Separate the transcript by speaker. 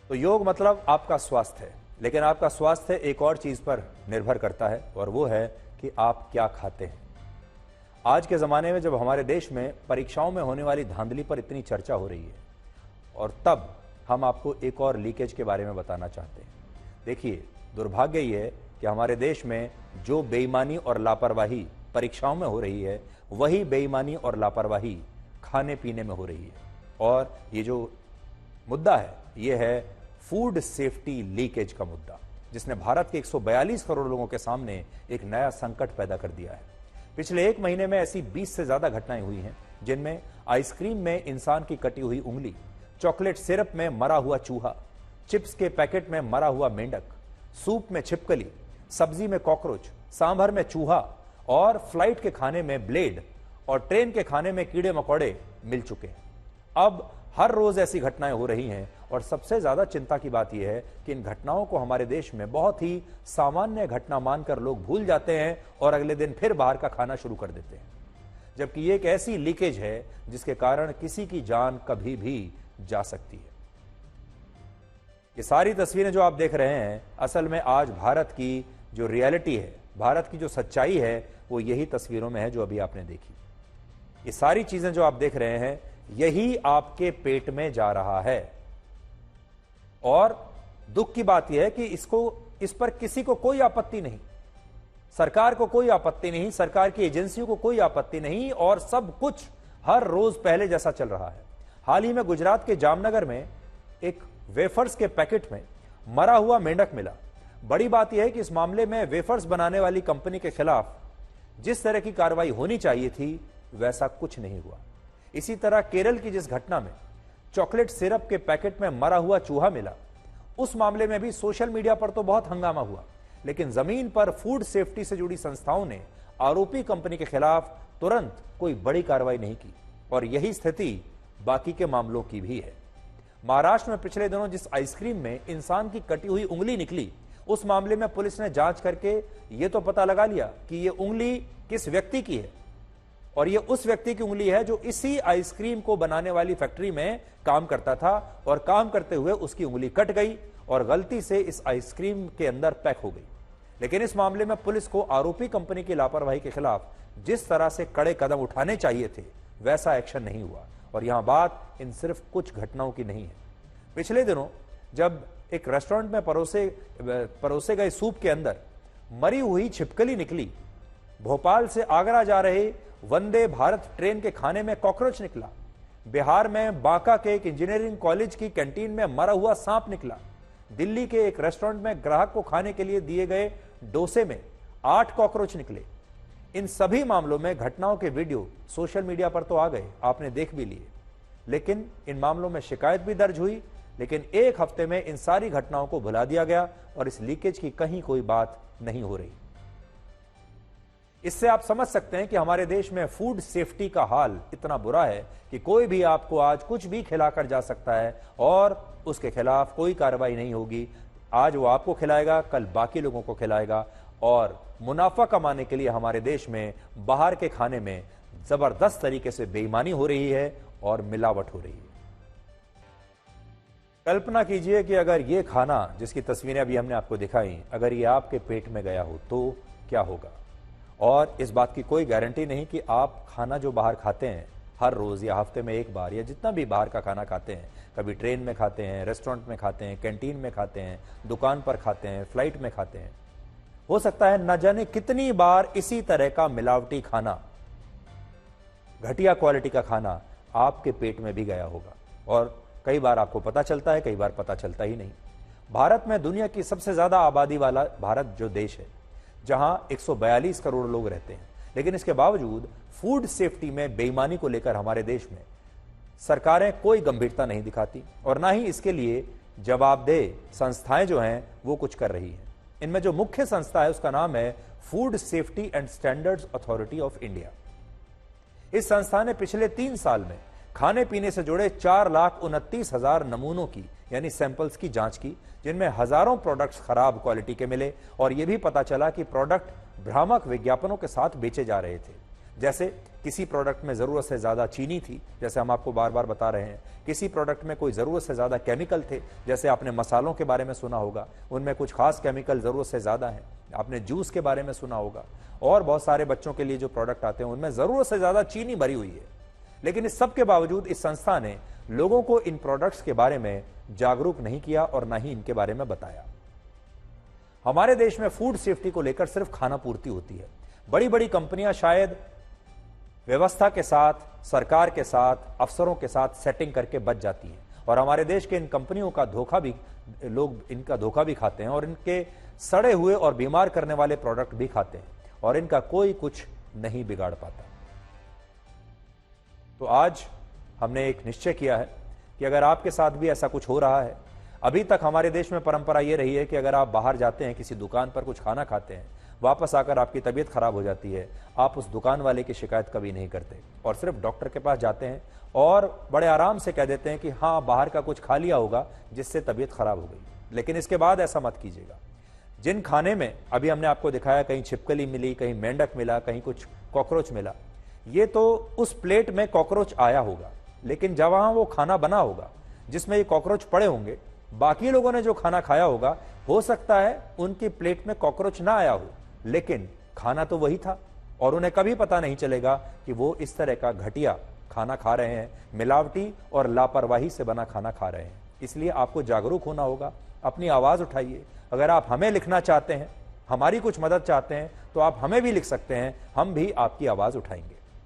Speaker 1: तो योग मतलब आपका स्वास्थ्य है, लेकिन आपका स्वास्थ्य एक और चीज पर निर्भर करता है और वो है कि आप क्या खाते हैं। आज के जमाने में जब हमारे देश में परीक्षाओं में होने वाली धांधली पर इतनी चर्चा हो रही है, और तब हम आपको एक और लीकेज के बारे में बताना चाहते हैं। देखिए, दुर्भाग्य ये है कि हमारे देश में जो बेईमानी और लापरवाही परीक्षाओं में हो रही है, वही बेईमानी और लापरवाही खाने पीने में हो रही है। और ये जो मुद्दा है, ये है फूड सेफ्टी लीकेज का मुद्दा, जिसने भारत के 142 करोड़ लोगों के सामने एक नया संकट पैदा कर दिया है। पिछले एक महीने में ऐसी 20 से ज्यादा घटनाएं हुई हैं, जिनमें आइसक्रीम में इंसान की कटी हुई उंगली, चॉकलेट सिरप में मरा हुआ चूहा, चिप्स के पैकेट में मरा हुआ मेंढक, सूप में छिपकली, सब्जी में कॉकरोच, सांभर में चूहा और फ्लाइट के खाने में ब्लेड और ट्रेन के खाने में कीड़े मकोड़े मिल चुके हैं। अब हर रोज ऐसी घटनाएं हो रही हैं और सबसे ज्यादा चिंता की बात यह है कि इन घटनाओं को हमारे देश में बहुत ही सामान्य घटना मानकर लोग भूल जाते हैं और अगले दिन फिर बाहर का खाना शुरू कर देते हैं, जबकि ये एक ऐसी लीकेज है जिसके कारण किसी की जान कभी भी जा सकती है। ये सारी तस्वीरें जो आप देख रहे हैं, असल में आज भारत की जो रियलिटी है, भारत की जो सच्चाई है, वो यही तस्वीरों में है जो अभी आपने देखी। ये सारी चीजें जो आप देख रहे हैं, यही आपके पेट में जा रहा है। और दुख की बात यह है कि इस पर किसी को कोई आपत्ति नहीं, सरकार को कोई आपत्ति नहीं, सरकार की एजेंसियों को कोई आपत्ति नहीं, और सब कुछ हर रोज पहले जैसा चल रहा है। हाल ही में गुजरात के जामनगर में एक वेफर्स के पैकेट में मरा हुआ मेंढक मिला। बड़ी बात यह है कि इस मामले में वेफर्स बनाने वाली कंपनी के खिलाफ जिस तरह की कार्रवाई होनी चाहिए थी, वैसा कुछ नहीं हुआ। इसी तरह केरल की जिस घटना में चॉकलेट सिरप के पैकेट में मरा हुआ चूहा मिला, उस मामले में भी सोशल मीडिया पर तो बहुत हंगामा हुआ, लेकिन जमीन पर फूड सेफ्टी से जुड़ी संस्थाओं ने आरोपी कंपनी के खिलाफ तुरंत कोई बड़ी कार्रवाई नहीं की। और यही स्थिति बाकी के मामलों की भी है। महाराष्ट्र में पिछले दिनों जिस आइसक्रीम में इंसान की कटी हुई उंगली निकली, उस मामले में पुलिस ने जांच करके यह तो पता लगा लिया कि यह उंगली किस व्यक्ति की है, और यह उस व्यक्ति की उंगली है जो इसी आइसक्रीम को बनाने वाली फैक्ट्री में काम करता था, और काम करते हुए उसकी उंगली कट गई और गलती से इस आइसक्रीम के अंदर पैक हो गई। लेकिन इस मामले में पुलिस को आरोपी कंपनी की लापरवाही के खिलाफ जिस तरह से कड़े कदम उठाने चाहिए थे, वैसा एक्शन नहीं हुआ। और यहां बात इन सिर्फ कुछ घटनाओं की नहीं है। पिछले दिनों जब एक रेस्टोरेंट में परोसे गए सूप के अंदर मरी हुई छिपकली निकली, भोपाल से आगरा जा रहे वंदे भारत ट्रेन के खाने में कॉकरोच निकला, बिहार में बांका के एक इंजीनियरिंग कॉलेज की कैंटीन में मरा हुआ सांप निकला, दिल्ली के एक रेस्टोरेंट में ग्राहक को खाने के लिए दिए गए डोसे में 8 कॉकरोच निकले। इन सभी मामलों में घटनाओं के वीडियो सोशल मीडिया पर तो आ गए, आपने देख भी लिए, लेकिन इन मामलों में शिकायत भी दर्ज हुई, लेकिन एक हफ्ते में इन सारी घटनाओं को भुला दिया गया और इस लीकेज की कहीं कोई बात नहीं हो रही। इससे आप समझ सकते हैं कि हमारे देश में फूड सेफ्टी का हाल इतना बुरा है कि कोई भी आपको आज कुछ भी खिलाकर जा सकता है और उसके खिलाफ कोई कार्रवाई नहीं होगी। आज वो आपको खिलाएगा, कल बाकी लोगों को खिलाएगा, और मुनाफा कमाने के लिए हमारे देश में बाहर के खाने में जबरदस्त तरीके से बेईमानी हो रही है और मिलावट हो रही है। कल्पना कीजिए कि अगर ये खाना, जिसकी तस्वीरें अभी हमने आपको दिखाई, अगर ये आपके पेट में गया हो तो क्या होगा। और इस बात की कोई गारंटी नहीं कि आप खाना जो बाहर खाते हैं हर रोज या हफ्ते में एक बार, या जितना भी बाहर का खाना खाते हैं, कभी ट्रेन में खाते हैं, रेस्टोरेंट में खाते हैं, कैंटीन में खाते हैं, दुकान पर खाते हैं, फ्लाइट में खाते हैं, हो सकता है न जाने कितनी बार इसी तरह का मिलावटी खाना, घटिया क्वालिटी का खाना आपके पेट में भी गया होगा। और कई बार आपको पता चलता है, कई बार पता चलता ही नहीं। भारत में दुनिया की सबसे ज्यादा आबादी वाला भारत जो देश है, जहां 142 करोड़ लोग रहते हैं, लेकिन इसके बावजूद फूड सेफ्टी में बेईमानी को लेकर हमारे देश में सरकारें कोई गंभीरता नहीं दिखाती, और ना ही इसके लिए जवाबदेह संस्थाएं जो हैं वो कुछ कर रही हैं। इनमें जो मुख्य संस्था है उसका नाम है food safety and standards authority of India. इस संस्था ने पिछले 3 साल में खाने पीने से जुड़े 4,29,000 नमूनों की यानी सैंपल्स की जांच की, जिनमें हजारों प्रोडक्ट्स खराब क्वालिटी के मिले और यह भी पता चला कि प्रोडक्ट भ्रामक विज्ञापनों के साथ बेचे जा रहे थे। जैसे किसी प्रोडक्ट में ज़रूरत से ज़्यादा चीनी थी, जैसे हम आपको बार बार बता रहे हैं, किसी प्रोडक्ट में कोई ज़रूरत से ज़्यादा केमिकल थे, जैसे आपने मसालों के बारे में सुना होगा, उनमें कुछ खास केमिकल ज़रूरत से ज़्यादा हैं, आपने जूस के बारे में सुना होगा, और बहुत सारे बच्चों के लिए जो प्रोडक्ट आते हैं उनमें ज़रूरत से ज़्यादा चीनी भरी हुई है। लेकिन इस सब के बावजूद इस संस्था ने लोगों को इन प्रोडक्ट्स के बारे में जागरूक नहीं किया और ना ही इनके बारे में बताया। हमारे देश में फूड सेफ्टी को लेकर सिर्फ खाना पूर्ति होती है। बड़ी बड़ी कंपनियां शायद व्यवस्था के साथ, सरकार के साथ, अफसरों के साथ सेटिंग करके बच जाती हैं, और हमारे देश के इन कंपनियों का धोखा भी, लोग इनका धोखा भी खाते हैं और इनके सड़े हुए और बीमार करने वाले प्रोडक्ट भी खाते हैं, और इनका कोई कुछ नहीं बिगाड़ पाता। तो आज हमने एक निश्चय किया है कि अगर आपके साथ भी ऐसा कुछ हो रहा है, अभी तक हमारे देश में परंपरा यह रही है कि अगर आप बाहर जाते हैं, किसी दुकान पर कुछ खाना खाते हैं, वापस आकर आपकी तबीयत खराब हो जाती है, आप उस दुकान वाले की शिकायत कभी नहीं करते और सिर्फ डॉक्टर के पास जाते हैं और बड़े आराम से कह देते हैं कि हाँ, बाहर का कुछ खा लिया होगा जिससे तबीयत खराब हो गई। लेकिन इसके बाद ऐसा मत कीजिएगा। जिन खाने में अभी हमने आपको दिखाया, कहीं छिपकली मिली, कहीं मेंढक मिला, कहीं कुछ कॉकरोच मिला, ये तो उस प्लेट में कॉकरोच आया होगा, लेकिन जब वहां वो खाना बना होगा जिसमें ये कॉकरोच पड़े होंगे, बाकी लोगों ने जो खाना खाया होगा, हो सकता है उनकी प्लेट में कॉकरोच ना आया हो, लेकिन खाना तो वही था और उन्हें कभी पता नहीं चलेगा कि वो इस तरह का घटिया खाना खा रहे हैं, मिलावटी और लापरवाही से बना खाना खा रहे हैं। इसलिए आपको जागरूक होना होगा, अपनी आवाज उठाइए। अगर आप हमें लिखना चाहते हैं, हमारी कुछ मदद चाहते हैं, तो आप हमें भी लिख सकते हैं, हम भी आपकी आवाज उठाएंगे।